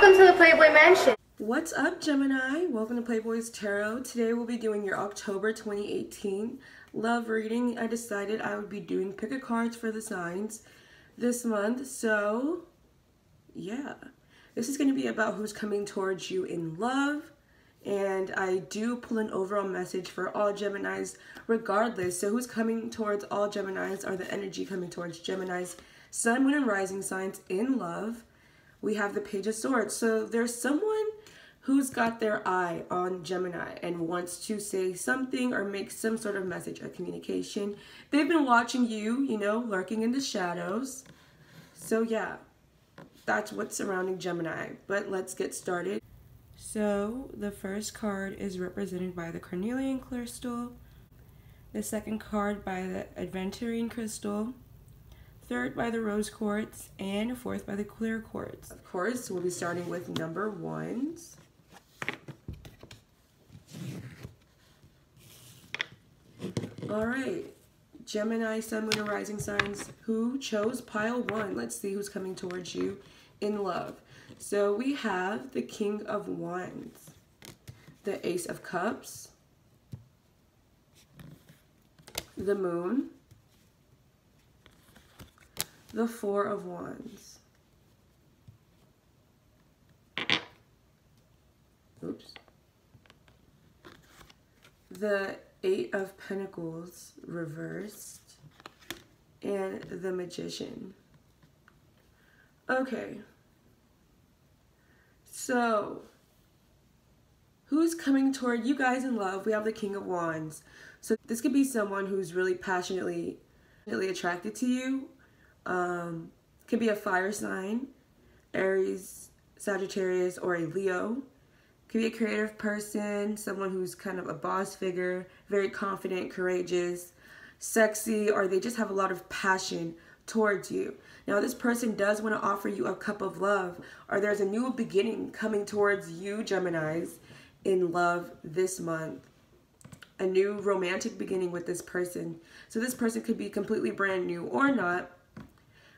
Welcome to the Playboy Mansion. What's up, Gemini? Welcome to Playboy's Tarot. Today we'll be doing your October 2018 love reading. I decided I would be doing pick a cards for the signs this month. So, yeah. This is going to be about who's coming towards you in love. And I do pull an overall message for all Geminis regardless. So who's coming towards all Geminis, are the energy coming towards Geminis, Sun, Moon, and Rising signs in love. We have the Page of Swords. So there's someone who's got their eye on Gemini and wants to say something or make some sort of message or communication. They've been watching you, lurking in the shadows. So yeah, that's what's surrounding Gemini. But let's get started. So the first card is represented by the carnelian crystal, the second card by the aventurine crystal, third by the rose quartz, and fourth by the clear quartz. Of course, we'll be starting with number ones. All right, Gemini, Sun, Moon, and Rising signs who chose pile one. Let's see who's coming towards you in love. So we have the King of Wands, the Ace of Cups, the Moon, the Four of Wands, oops, the Eight of Pentacles reversed, and the Magician. Okay. So, who's coming toward you guys in love? We have the King of Wands. So this could be someone who's really passionately attracted to you. Could be a fire sign, Aries, Sagittarius, or a Leo. Could be a creative person, someone who's kind of a boss figure, very confident, courageous, sexy, or they just have a lot of passion towards you. Now this person does want to offer you a cup of love, or there's a new beginning coming towards you, Geminis, in love this month. A new romantic beginning with this person. So this person could be completely brand new or not.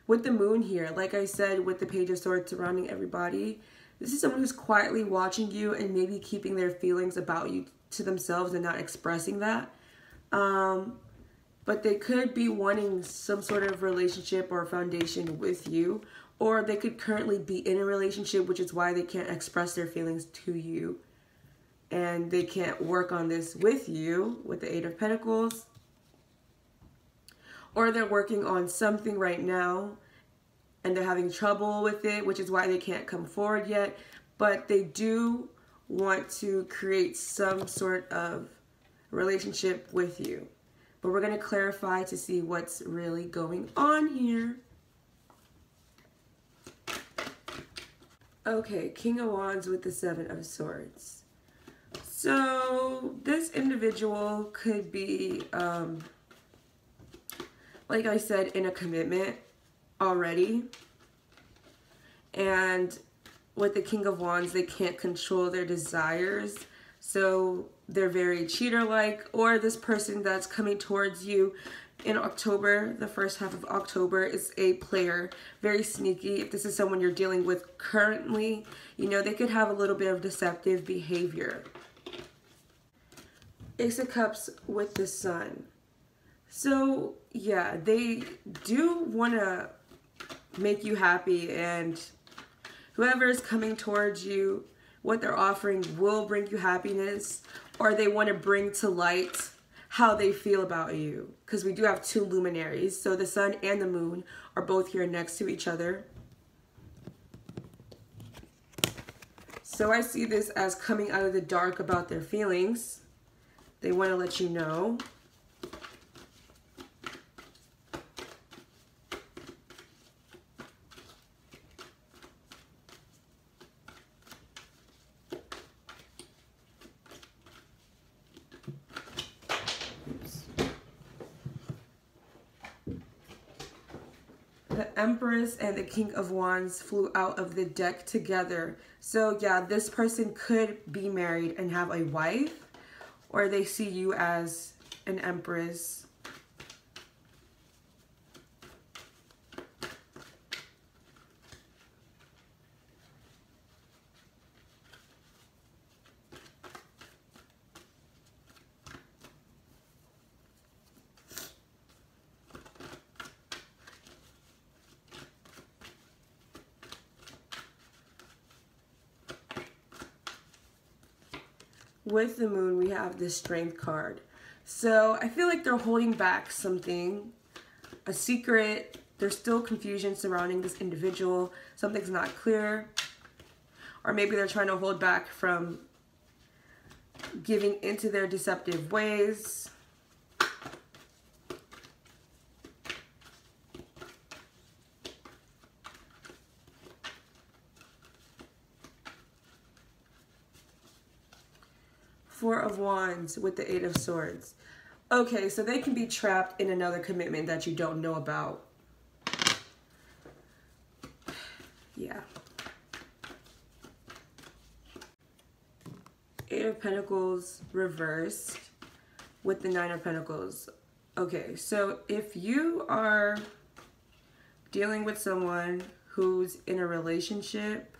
With the Moon here, like I said, with the Page of Swords surrounding everybody, this is someone who's quietly watching you and maybe keeping their feelings about you to themselves and not expressing that. But they could be wanting some sort of relationship or foundation with you, or they could currently be in a relationship, which is why they can't express their feelings to you. And they can't work on this with you, with the Eight of Pentacles. Or they're working on something right now and they're having trouble with it, which is why they can't come forward yet. But they do want to create some sort of relationship with you. But we're going to clarify to see what's really going on here. Okay, King of Wands with the Seven of Swords. So this individual could be, like I said, in a commitment already. And with the King of Wands, they can't control their desires. So they're very cheater-like, or this person that's coming towards you in October, the first half of October, is a player, very sneaky. If this is someone you're dealing with currently, they could have a little bit of deceptive behavior. Ace of Cups with the Sun. So yeah, they do want to make you happy, and whoever is coming towards you, what they're offering will bring you happiness, or they want to bring to light how they feel about you. Because we do have two luminaries, so the Sun and the Moon are both here next to each other. So I see this as coming out of the dark about their feelings. They want to let you know. The Empress and the King of Wands flew out of the deck together. So yeah, this person could be married and have a wife, or they see you as an Empress. with the moon, we have the Strength card. So I feel like they're holding back something, a secret. There's still confusion surrounding this individual. Something's not clear. Or maybe they're trying to hold back from giving into their deceptive ways. Four of Wands with the Eight of Swords. Okay, so they can be trapped in another commitment that you don't know about. Yeah. Eight of Pentacles reversed with the Nine of Pentacles. Okay, so if you are dealing with someone who's in a relationship,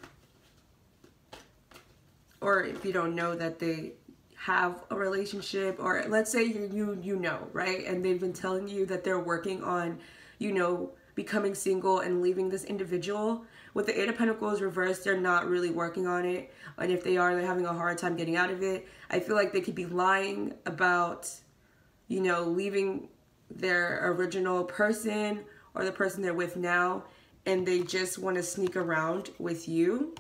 or if you don't know that they have a relationship, or let's say you know, right? And they've been telling you that they're working on, you know, becoming single and leaving this individual. With the Eight of Pentacles reversed, they're not really working on it. And if they are, they're having a hard time getting out of it. I feel like they could be lying about, you know, leaving their original person or the person they're with now, and they just want to sneak around with you.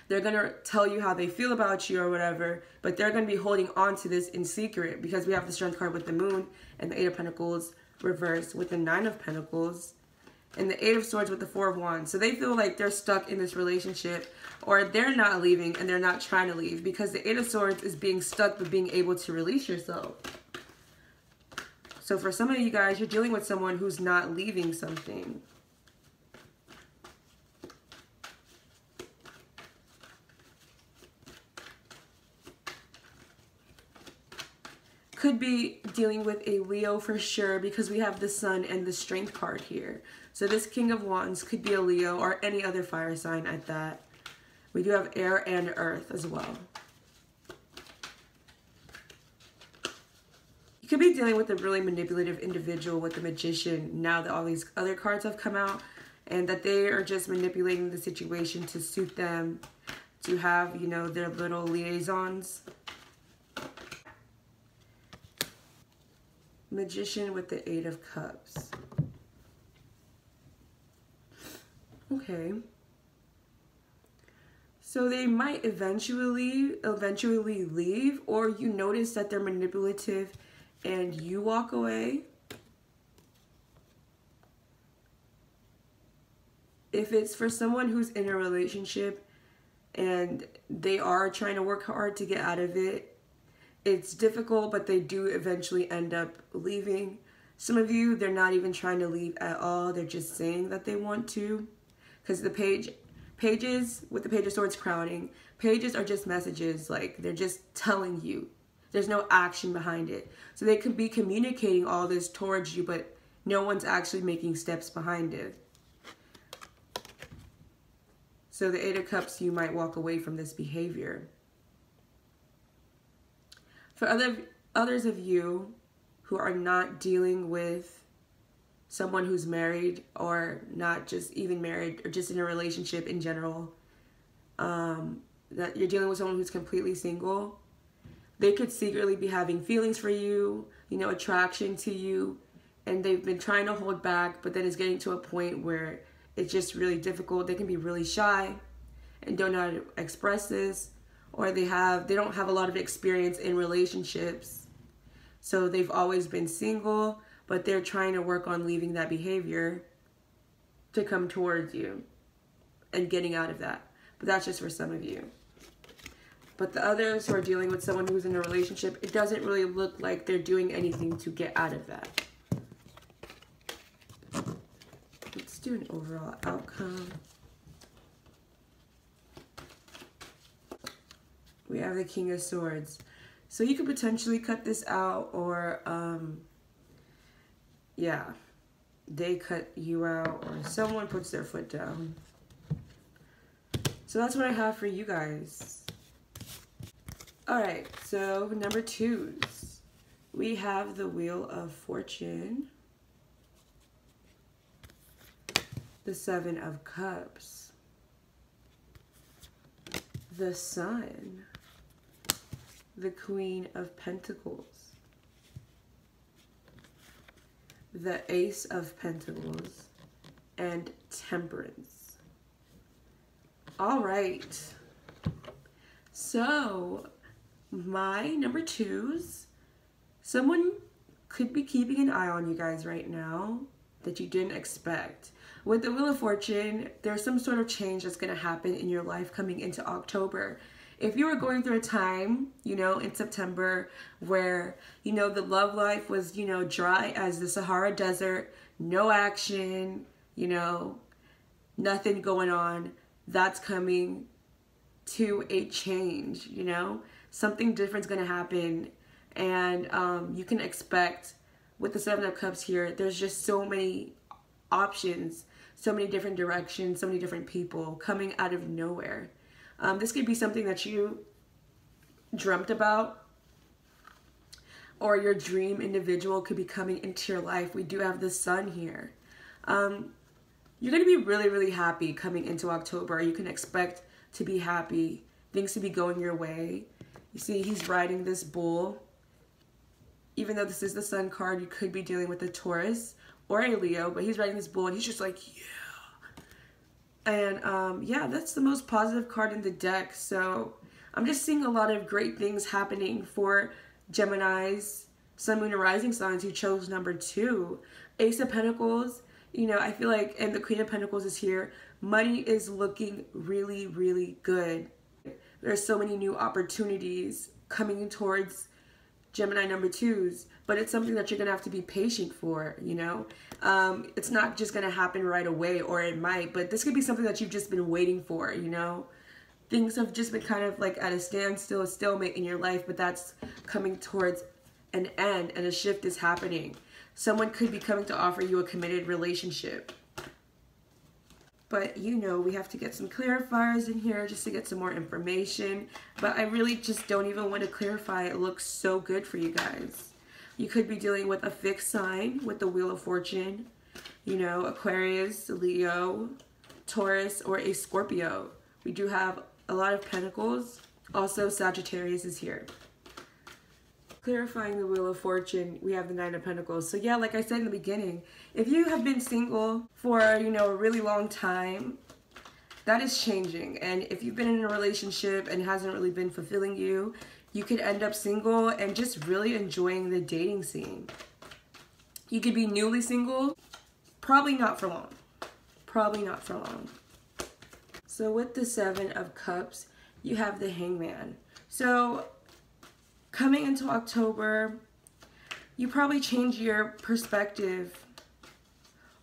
They're going to tell you how they feel about you or whatever, but they're going to be holding on to this in secret because we have the Strength card with the Moon and the Eight of Pentacles reversed with the Nine of Pentacles and the Eight of Swords with the Four of Wands. So they feel like they're stuck in this relationship, or they're not leaving and they're not trying to leave, because the Eight of Swords is being stuck but being able to release yourself. So for some of you guys, you're dealing with someone who's not leaving something. Could be dealing with a Leo for sure, because we have the Sun and the Strength card here. So this King of Wands could be a Leo or any other fire sign at that. We do have air and earth as well. You could be dealing with a really manipulative individual with the Magician now that all these other cards have come out, and that they are just manipulating the situation to suit them, to have, you know, their little liaisons. Magician with the Eight of Cups. Okay. So they might eventually leave, or you notice that they're manipulative and you walk away. If it's for someone who's in a relationship and they are trying to work hard to get out of it, it's difficult, but they do eventually end up leaving. Some of you, they're not even trying to leave at all. They're just saying that they want to. Because the pages with the Page of Swords crowning, pages are just messages. Like, they're just telling you. There's no action behind it. So they could be communicating all this towards you, but no one's actually making steps behind it. So the Eight of Cups, you might walk away from this behavior. For others of you who are not dealing with someone who's married, or not just even married, or just in a relationship in general, that you're dealing with someone who's completely single, they could secretly be having feelings for you, you know, attraction to you, and they've been trying to hold back, but then it's getting to a point where it's just really difficult. They can be really shy and don't know how to express this. Or they don't have a lot of experience in relationships. So they've always been single, but they're trying to work on leaving that behavior to come towards you and getting out of that. But that's just for some of you. But the others who are dealing with someone who's in a relationship, it doesn't really look like they're doing anything to get out of that. Let's do an overall outcome. We have the King of Swords. So you could potentially cut this out, or, yeah, they cut you out, or someone puts their foot down. So that's what I have for you guys. Alright, so number 2s. We have the Wheel of Fortune, the Seven of Cups, the Sun, the Queen of Pentacles, the Ace of Pentacles, and Temperance. All right. So, my number twos, someone could be keeping an eye on you guys right now that you didn't expect. With the Wheel of Fortune, there's some sort of change that's going to happen in your life coming into October. If you were going through a time, you know, in September where, you know, the love life was, you know, dry as the Sahara Desert, no action, you know, nothing going on, that's coming to a change, you know? Something different's going to happen. And you can expect, with the Seven of Cups here, there's just so many options, so many different directions, so many different people coming out of nowhere. This could be something that you dreamt about, or your dream individual could be coming into your life. We do have the Sun here. You're going to be really, really happy coming into October. You can expect to be happy, things to be going your way. You see, he's riding this bull. Even though this is the Sun card, you could be dealing with a Taurus or a Leo, but he's riding this bull and he's just like, yeah. And yeah, that's the most positive card in the deck. So I'm just seeing a lot of great things happening for Gemini's Sun, Moon, and Rising signs who chose number 2. Ace of Pentacles, you know, I feel like, and the Queen of Pentacles is here. Money is looking really, really good. There's so many new opportunities coming towards Gemini number 2s, but it's something that you're going to have to be patient for, you know? It's not just going to happen right away, or it might, but this could be something that you've just been waiting for, you know? Things have just been kind of like at a standstill, a stalemate in your life, but that's coming towards an end and a shift is happening. Someone could be coming to offer you a committed relationship. But, you know, we have to get some clarifiers in here just to get some more information. But I really just don't even want to clarify. It looks so good for you guys. You could be dealing with a fixed sign with the Wheel of Fortune. You know, Aquarius, Leo, Taurus, or a Scorpio. We do have a lot of Pentacles. Also, Sagittarius is here. Clarifying the Wheel of Fortune, we have the Nine of Pentacles. So yeah, like I said in the beginning, if you have been single for, you know, a really long time, that is changing. And if you've been in a relationship and it hasn't really been fulfilling you, you could end up single and just really enjoying the dating scene. You could be newly single, probably not for long. Probably not for long. So with the Seven of Cups, you have the Hangman. So coming into October, you probably change your perspective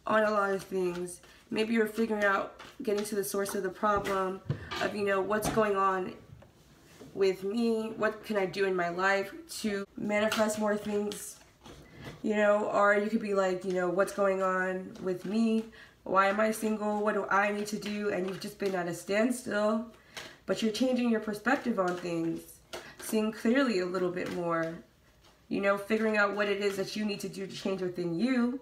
on a lot of things. Maybe you're figuring out, getting to the source of the problem of, you know, what's going on with me? What can I do in my life to manifest more things? You know, or you could be like, you know, what's going on with me? Why am I single? What do I need to do? And you've just been at a standstill, but you're changing your perspective on things. Seeing clearly a little bit more, you know, figuring out what it is that you need to do to change within you.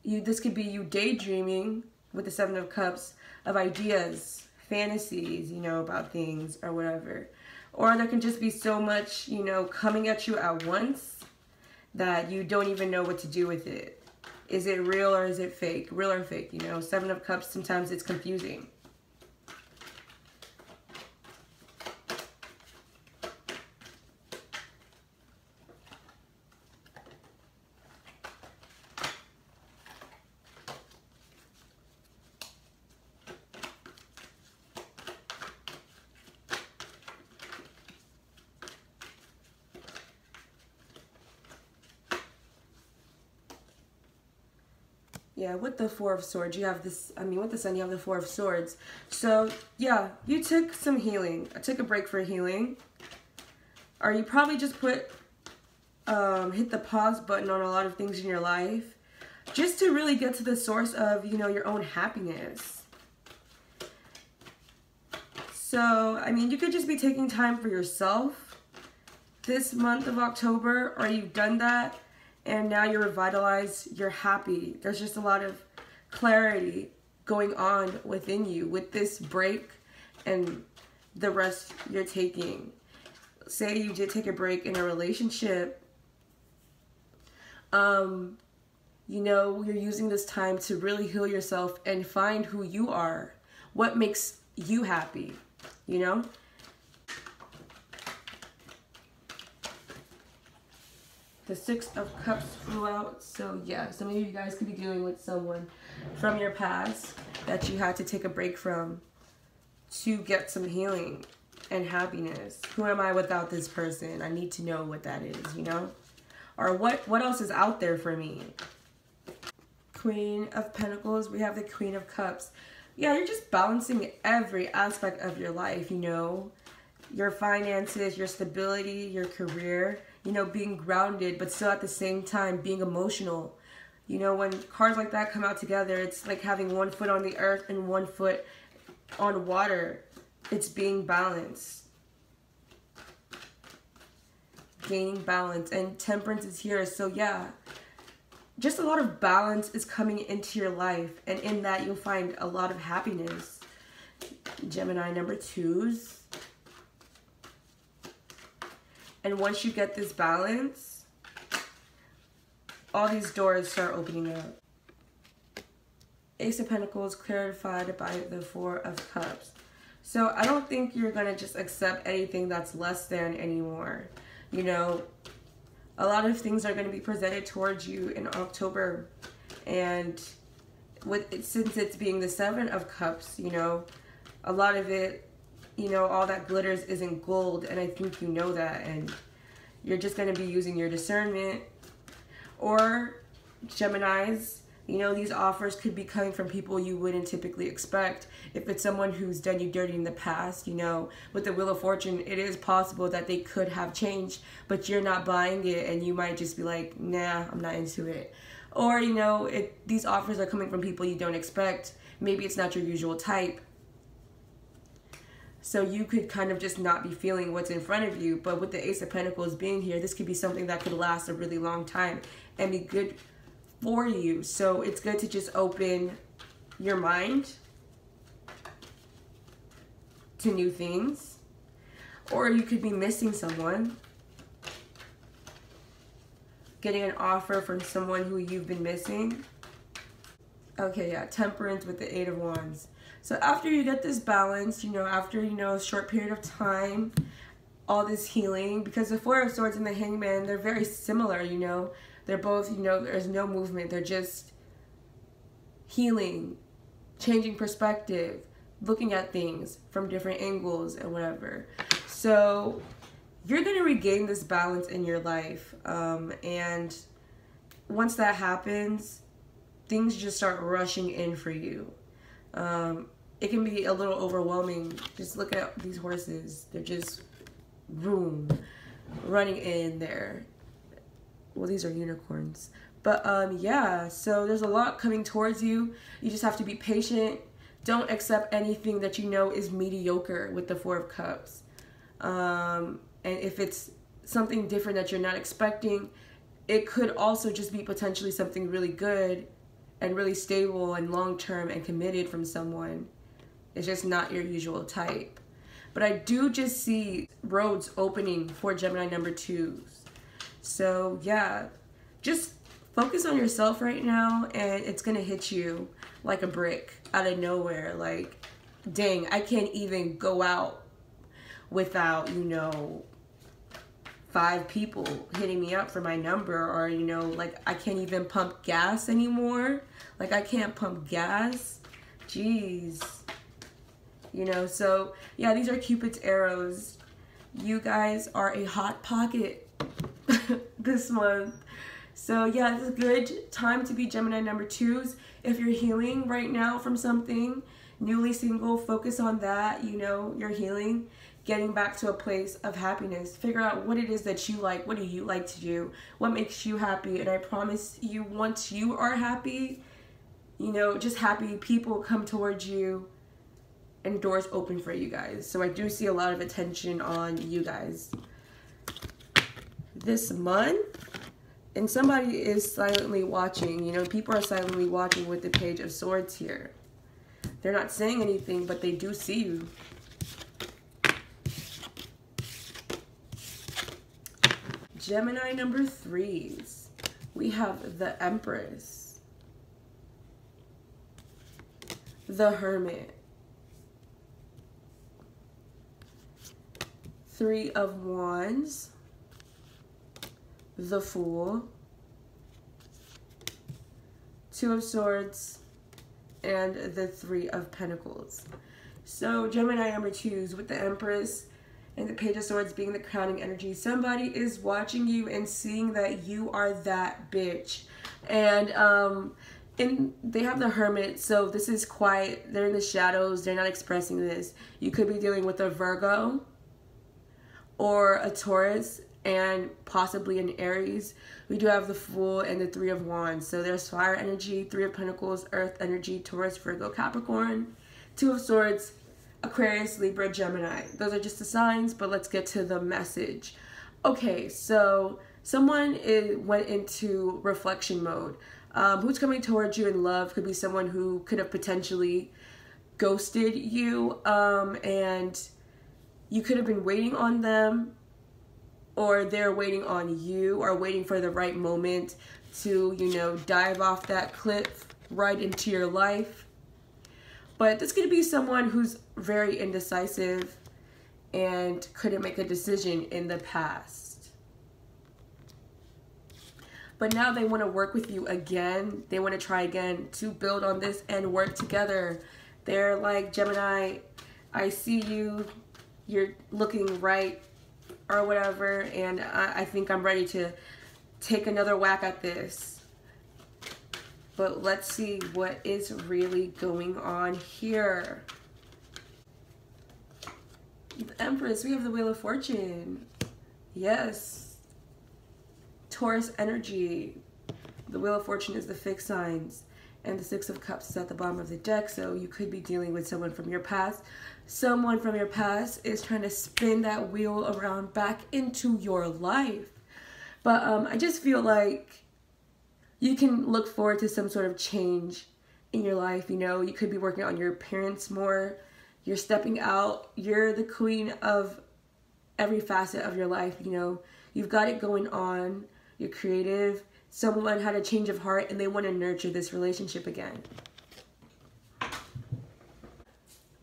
This could be you daydreaming with the Seven of Cups of ideas, fantasies, you know, about things or whatever. Or there can just be so much, you know, coming at you at once that you don't even know what to do with it. Is it real or is it fake? Real or fake, you know? Seven of Cups, sometimes it's confusing. Yeah, with the Four of Swords, you have this, with the Sun, you have the Four of Swords. So, yeah, you took some healing. I took a break for healing. Or you probably just hit the pause button on a lot of things in your life. Just to really get to the source of, you know, your own happiness. So, you could just be taking time for yourself this month of October, or you've done that. And now you're revitalized, you're happy. There's just a lot of clarity going on within you with this break and the rest you're taking. say you did take a break in a relationship, you know, you're using this time to really heal yourself and find who you are. What makes you happy, you know? The Six of Cups flew out. So yeah, some of you guys could be dealing with someone from your past that you had to take a break from to get some healing and happiness. Who am I without this person? I need to know what that is, you know? Or what else is out there for me? Queen of Pentacles, we have the Queen of Cups. Yeah, you're just balancing every aspect of your life, you know? Your finances, your stability, your career, you know, being grounded, but still at the same time being emotional. You know, when cards like that come out together, it's like having one foot on the earth and one foot on water. It's being balanced. Gaining balance. And Temperance is here. So yeah, just a lot of balance is coming into your life. And in that, you'll find a lot of happiness. Gemini number 2s. And once you get this balance, all these doors start opening up. Ace of Pentacles clarified by the Four of Cups. So I don't think you're going to just accept anything that's less than anymore. You know, a lot of things are going to be presented towards you in October. And since it's being the Seven of Cups, you know, a lot of it, you know, all that glitters isn't gold, and I think you know that, and you're just going to be using your discernment. Or Geminis, you know, these offers could be coming from people you wouldn't typically expect. If it's someone who's done you dirty in the past, you know, with the Wheel of Fortune, it is possible that they could have changed, but you're not buying it, and you might just be like, nah, I'm not into it. Or, you know, these offers are coming from people you don't expect. Maybe it's not your usual type. So you could kind of just not be feeling what's in front of you. But with the Ace of Pentacles being here, this could be something that could last a really long time and be good for you. So it's good to just open your mind to new things. Or you could be missing someone. Getting an offer from someone who you've been missing. Okay, yeah, Temperance with the Eight of Wands. So after you get this balance, you know, after, you know, a short period of time, all this healing, because the Four of Swords and the Hangman, they're very similar, you know. They're both, you know, there's no movement. They're just healing, changing perspective, looking at things from different angles and whatever. So you're going to regain this balance in your life. And once that happens, things just start rushing in for you. It can be a little overwhelming. Just look at these horses. They're just running in there. Well, these are unicorns. But yeah, so there's a lot coming towards you. You just have to be patient. Don't accept anything that you know is mediocre with the Four of Cups. And if it's something different that you're not expecting, it could also just be potentially something really good and really stable and long-term and committed from someone. It's just not your usual type. But I do just see roads opening for Gemini number 2s. So yeah, just focus on yourself right now, and it's gonna hit you like a brick out of nowhere. Like, dang, I can't even go out without, you know, 5 people hitting me up for my number. Or, you know, like, I can't even pump gas anymore. Like, I can't pump gas. Jeez. You know, so yeah, these are Cupid's arrows. You guys are a hot pocket this month. So yeah, it's a good time to be Gemini number 2s. If you're healing right now from something, newly single, focus on that. You know, you're healing, getting back to a place of happiness. Figure out what it is that you like. What do you like to do? What makes you happy? And I promise you, once you are happy, you know, just happy people come towards you and doors open for you guys. So I do see a lot of attention on you guys this month. And somebody is silently watching. You know, people are silently watching with the Page of Swords here. They're not saying anything, but they do see you. Gemini number 3s, we have the Empress, the Hermit, 3 of Wands, the Fool, 2 of Swords, and the 3 of Pentacles. So Gemini number 2s with the Empress and the Page of Swords being the crowning energy. Somebody is watching you and seeing that you are that bitch. And they have the Hermit, so this is quiet. They're in the shadows. They're not expressing this. You could be dealing with a Virgo or a Taurus and possibly an Aries. We do have the Fool and the 3 of Wands. So there's fire energy, 3 of Pentacles, earth energy, Taurus, Virgo, Capricorn, 2 of Swords, Aquarius, Libra, Gemini. Those are just the signs, but let's get to the message. Okay, so someone went into reflection mode. Who's coming towards you in love could be someone who could have potentially ghosted you, and you could have been waiting on them, or they're waiting on you, or waiting for the right moment to, you know, dive off that cliff right into your life. But this could be someone who's very indecisive and couldn't make a decision in the past. But now they want to work with you again. They want to try again to build on this and work together. They're like, Gemini, I see you. You're looking right or whatever. And I think I'm ready to take another whack at this. But let's see what is really going on here. The Empress, we have the Wheel of Fortune. Yes. Taurus energy. The Wheel of Fortune is the fixed signs. And the 6 of Cups is at the bottom of the deck. So you could be dealing with someone from your past. Someone from your past is trying to spin that wheel around back into your life. But I just feel like you can look forward to some sort of change in your life. You know, you could be working on your appearance more. You're stepping out. You're the queen of every facet of your life. You know, you've got it going on. You're creative. Someone had a change of heart and they want to nurture this relationship again.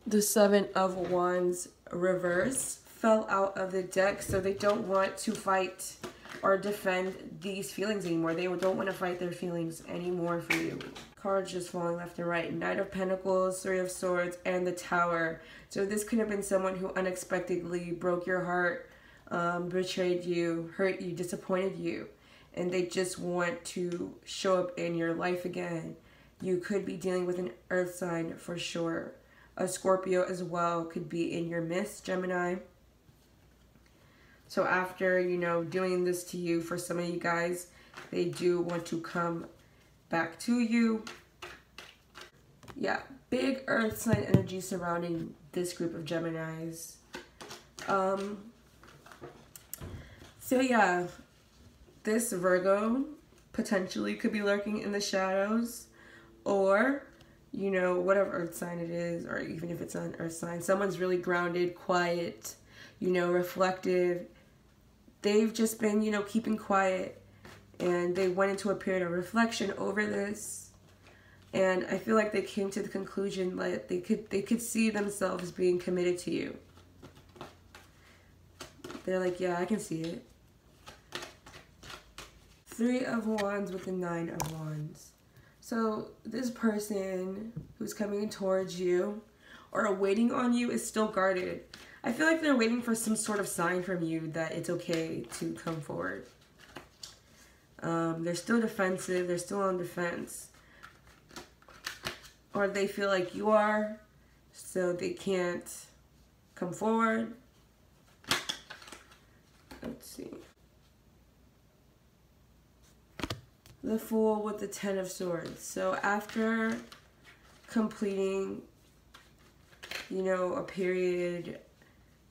The 7 of Wands reverse fell out of the deck, so they don't want to fight or defend these feelings anymore. They don't want to fight their feelings anymore for you. Cards just falling left and right. Knight of Pentacles, 3 of Swords, and the Tower. So this could have been someone who unexpectedly broke your heart, betrayed you, hurt you, disappointed you. And they just want to show up in your life again. You could be dealing with an earth sign for sure. A Scorpio as well could be in your midst, Gemini. So after, you know, doing this to you, for some of you guys, they do want to come back to you. Yeah, big earth sign energy surrounding this group of Geminis. So yeah, this Virgo potentially could be lurking in the shadows, or, you know, whatever earth sign it is, or even if it's not an earth sign, someone's really grounded, quiet, you know, reflective. They've just been, you know, keeping quiet, and they went into a period of reflection over this. And I feel like they came to the conclusion that they could see themselves being committed to you. They're like, yeah, I can see it. 3 of Wands with the 9 of Wands. So this person who's coming towards you or waiting on you is still guarded. I feel like they're waiting for some sort of sign from you that it's okay to come forward. They're still defensive. They're still on defense. Or they feel like you are, so they can't come forward. Let's see. The Fool with the 10 of Swords. So after completing, you know, a period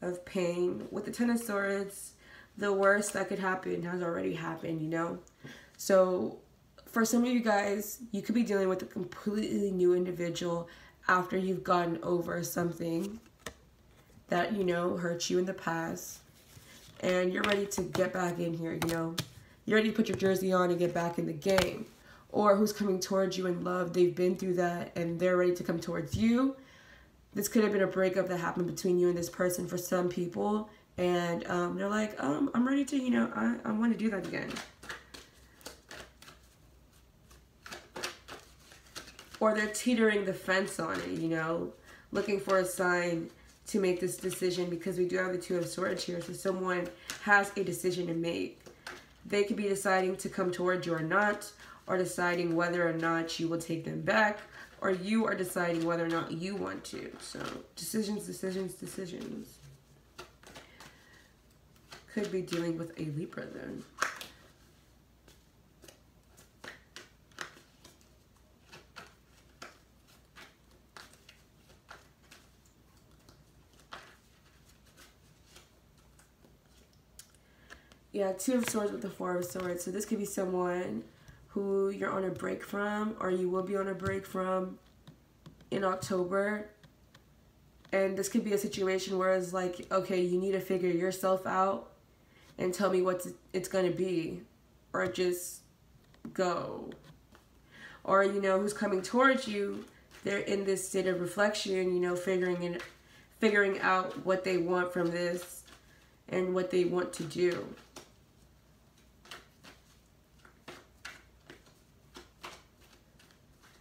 of pain with the 10 of Swords, the worst that could happen has already happened, you know. So for some of you guys, you could be dealing with a completely new individual after you've gotten over something that, you know, hurt you in the past. and you're ready to get back in here, you know. You're ready to put your jersey on and get back in the game. Or who's coming towards you in love, they've been through that and they're ready to come towards you. This could have been a breakup that happened between you and this person for some people. And they're like, I'm ready to, you know, I want to do that again. Or they're teetering the fence on it, you know, looking for a sign to make this decision, because we do have the Two of Swords here. So someone has a decision to make. They could be deciding to come towards you or not, or deciding whether or not you will take them back, or you are deciding whether or not you want to. So decisions, decisions, decisions. Could be dealing with a Libra then. Yeah, Two of Swords with the Four of Swords. So this could be someone who you're on a break from, or you will be on a break from in October. And this could be a situation where it's like, okay, you need to figure yourself out and tell me what it's going to be, or just go. Or, you know, who's coming towards you, they're in this state of reflection, you know, figuring out what they want from this and what they want to do.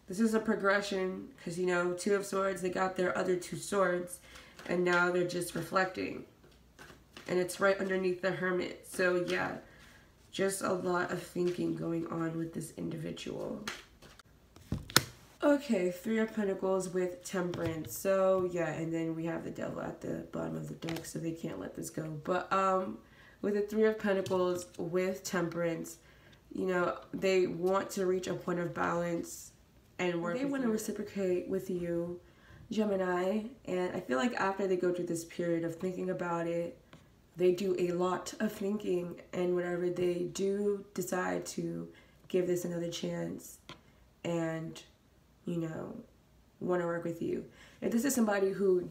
This is a progression because, you know, Two of Swords, they got their other two swords and now they're just reflecting. And it's right underneath the Hermit. So, yeah, just a lot of thinking going on with this individual. Okay, Three of Pentacles with Temperance. So, yeah, and then we have the Devil at the bottom of the deck, so they can't let this go. But with the Three of Pentacles with Temperance, you know, they want to reach a point of balance. And they want to reciprocate with you, Gemini. And I feel like after they go through this period of thinking about it, they do a lot of thinking. And whenever they do decide to give this another chance and, you know, want to work with you. If this is somebody who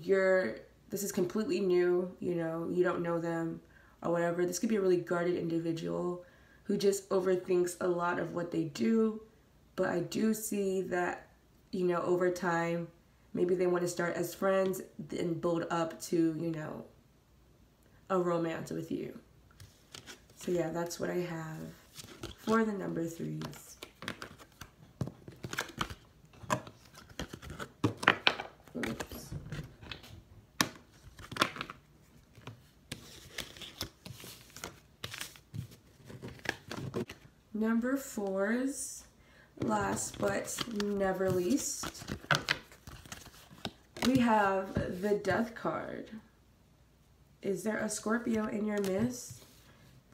this is completely new, you know, you don't know them or whatever, this could be a really guarded individual who just overthinks a lot of what they do. But I do see that, you know, over time, maybe they want to start as friends and build up to, you know, a romance with you. So yeah, that's what I have for the number 3s. Oops. Number 4s. Last but never least, we have the Death card. Is there a Scorpio in your midst?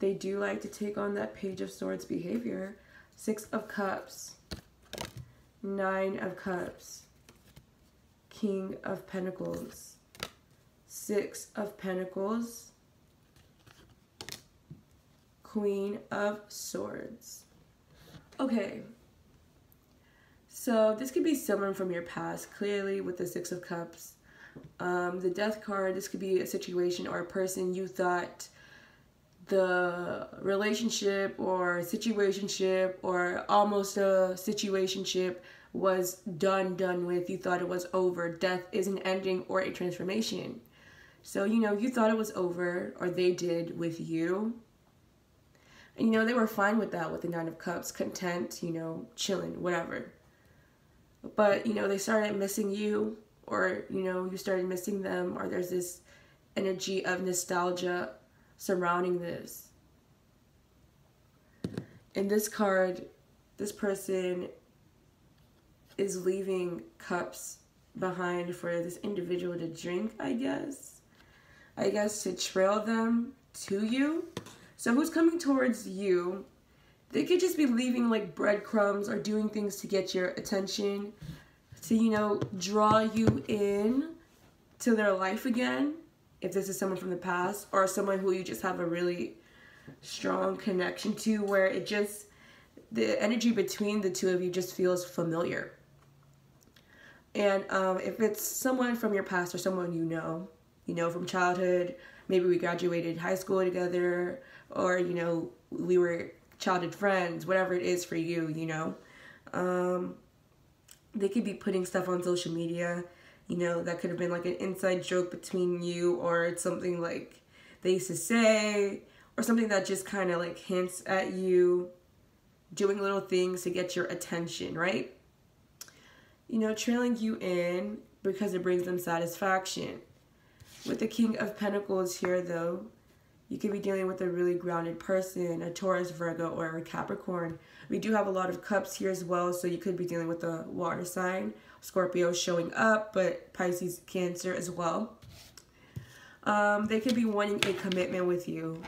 They do like to take on that Page of Swords behavior. 6 of Cups, 9 of Cups, King of Pentacles, 6 of Pentacles, Queen of Swords. Okay. So this could be someone from your past, clearly with the 6 of Cups. The Death card, this could be a situation or a person you thought the relationship or situationship or almost a situationship was done with. You thought it was over. Death is an ending or a transformation. So, you know, you thought it was over, or they did with you. And, you know, they were fine with that with the 9 of Cups, content, you know, chilling, whatever. But, you know, they started missing you, or, you know, you started missing them, or there's this energy of nostalgia surrounding this. In this card, this person is leaving cups behind for this individual to drink, I guess. I guess to trail them to you. So who's coming towards you? They could just be leaving like breadcrumbs or doing things to get your attention, to, you know, draw you in to their life again. If this is someone from the past, or someone who you just have a really strong connection to, where it just, the energy between the two of you just feels familiar. And if it's someone from your past or someone you know, you know, from childhood. Maybe we graduated high school together, or, you know, we were childhood friends, whatever it is for you, you know. They could be putting stuff on social media, you know, that could have been like an inside joke between you, or it's something like they used to say, or something that just kind of like hints at you doing little things to get your attention, right? You know, trailing you in because it brings them satisfaction. With the King of Pentacles here, though, you could be dealing with a really grounded person, a Taurus, Virgo, or a Capricorn. We do have a lot of cups here as well, so you could be dealing with a water sign. Scorpio showing up, but Pisces, Cancer as well. They could be wanting a commitment with you,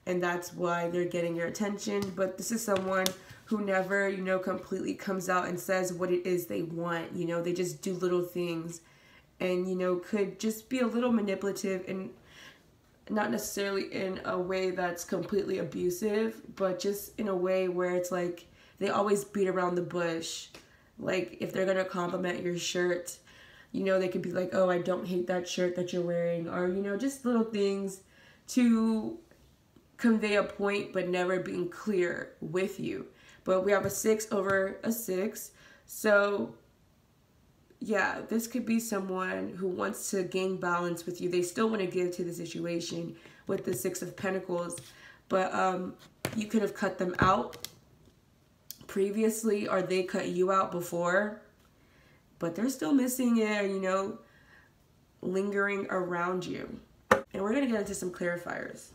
and that's why they're getting your attention. But this is someone who never, you know, completely comes out and says what it is they want. You know, they just do little things, and, you know, could just be a little manipulative, and not necessarily in a way that's completely abusive, but just in a way where it's like they always beat around the bush. Like, if they're gonna compliment your shirt, you know, they could be like, oh, I don't hate that shirt that you're wearing, or, you know, just little things to convey a point, but never being clear with you. But we have a 6 over a 6, so yeah, this could be someone who wants to gain balance with you. They still want to give to the situation with the 6 of Pentacles, but you could have cut them out previously, or they cut you out before, but they're still missing it, you know, lingering around you. And we're going to get into some clarifiers.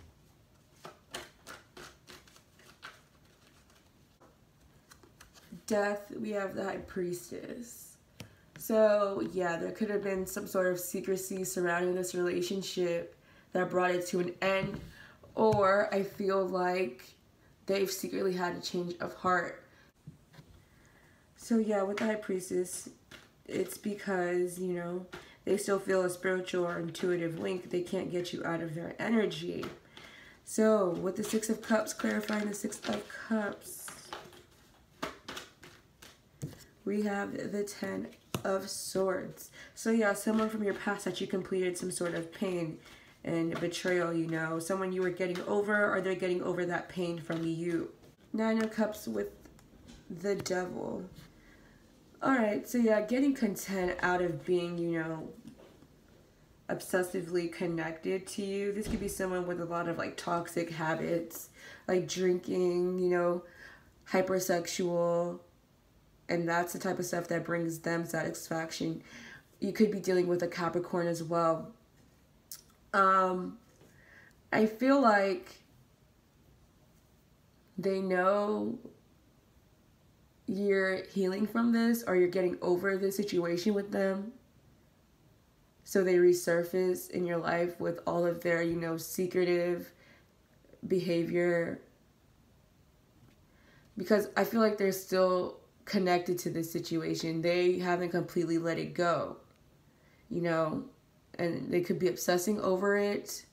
Death, we have the High Priestess. So yeah, there could have been some sort of secrecy surrounding this relationship that brought it to an end, or I feel like they've secretly had a change of heart. So yeah, with the High Priestess, it's because, you know, they still feel a spiritual or intuitive link. They can't get you out of their energy. So with the 6 of Cups, clarifying the 6 of Cups, we have the 10 of Swords. So yeah, someone from your past that you completed some sort of pain and betrayal, you know, someone you were getting over, or they're getting over that pain from you. 9 of Cups with the Devil. Alright, so yeah, getting content out of being, you know, obsessively connected to you. This could be someone with a lot of like toxic habits, like drinking, you know, hypersexual, and that's the type of stuff that brings them satisfaction. You could be dealing with a Capricorn as well. I feel like they know you're healing from this, or you're getting over the situation with them. So they resurface in your life with all of their, you know, secretive behavior. Because I feel like they're still connected to this situation. They haven't completely let it go, you know, and they could be obsessing over it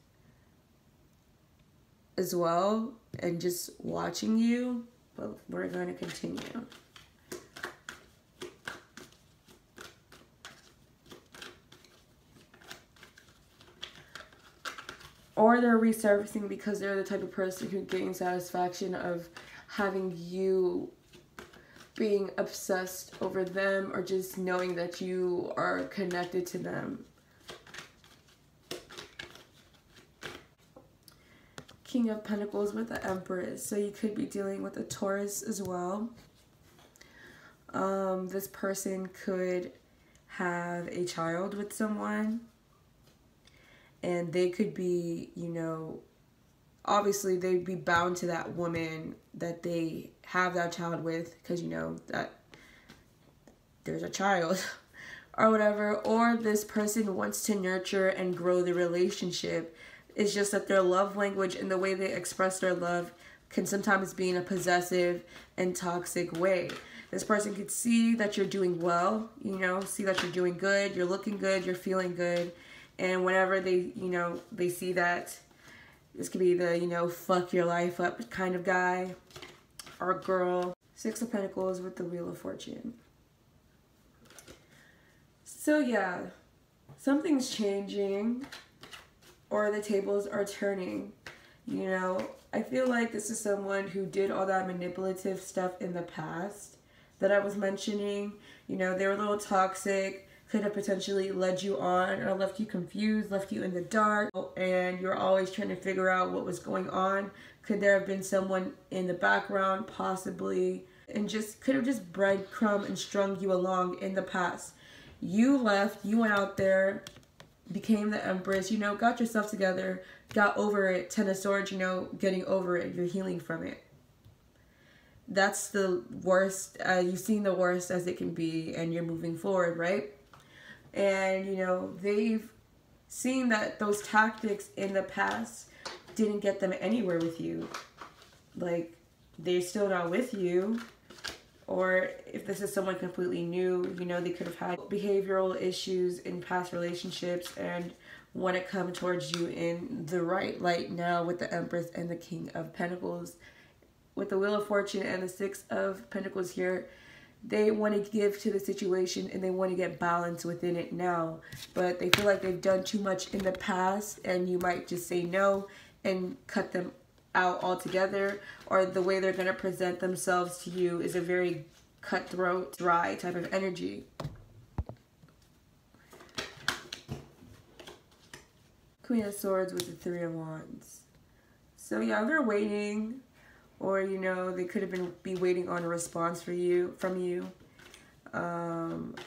as well and just watching you. But we're going to continue. Or they're resurfacing because they're the type of person who gains satisfaction of having you being obsessed over them, or just knowing that you are connected to them. King of Pentacles with the Empress. So you could be dealing with a Taurus as well. This person could have a child with someone, and they could be, you know, obviously they'd be bound to that woman that they have that child with, because, you know, that there's a child or whatever. Or this person wants to nurture and grow the relationship. It's just that their love language and the way they express their love can sometimes be in a possessive and toxic way. This person could see that you're doing well, you know, see that you're doing good, you're looking good, you're feeling good. And whenever they, you know, they see that, this could be the, you know, fuck your life up kind of guy or girl. 6 of Pentacles with the Wheel of Fortune. So yeah, something's changing. or the tables are turning. You know, I feel like this is someone who did all that manipulative stuff in the past that I was mentioning. You know, they were a little toxic, could have potentially led you on or left you confused, left you in the dark, and you're always trying to figure out what was going on. Could there have been someone in the background, possibly, and just could have just breadcrumb and strung you along in the past. You left, you went out there, became the Empress, you know, got yourself together, got over it. Ten of Swords, you know, getting over it, you're healing from it. That's the worst, you've seen the worst as it can be, and you're moving forward, right? And, you know, they've seen that those tactics in the past didn't get them anywhere with you. Like, they're still not with you. Or if this is someone completely new, you know, they could have had behavioral issues in past relationships and want to come towards you in the right light now with the Empress and the King of Pentacles. With the Wheel of Fortune and the Six of Pentacles here, they want to give to the situation and they want to get balance within it now. But they feel like they've done too much in the past, and you might just say no and cut them out altogether. Or the way they're going to present themselves to you is a very cutthroat, dry type of energy. Queen of Swords with the Three of Wands. So yeah, they're waiting. Or, you know, they could have be waiting on a response from you.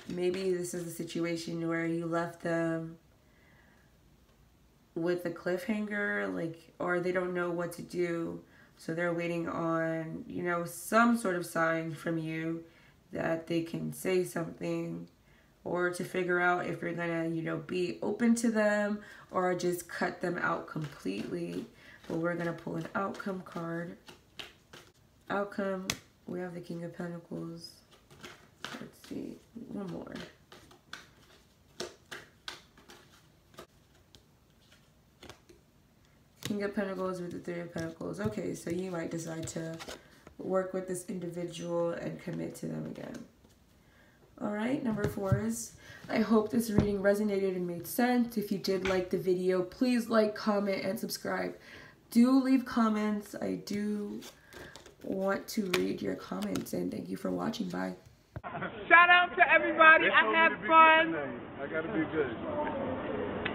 Maybe this is a situation where you left them with a cliffhanger, like, or they don't know what to do. So they're waiting on, you know, some sort of sign from you that they can say something, or to figure out if you're gonna, you know, be open to them or just cut them out completely. But we're gonna pull an outcome card. Outcome, we have the King of Pentacles. Let's see, one more. King of Pentacles with the Three of Pentacles. Okay, so you might decide to work with this individual and commit to them again. Alright, number 4 is, I hope this reading resonated and made sense. If you did like the video, please like, comment, and subscribe. Do leave comments. I do want to read your comments, and thank you for watching. Bye. Shout out to everybody. I had fun. I gotta be good.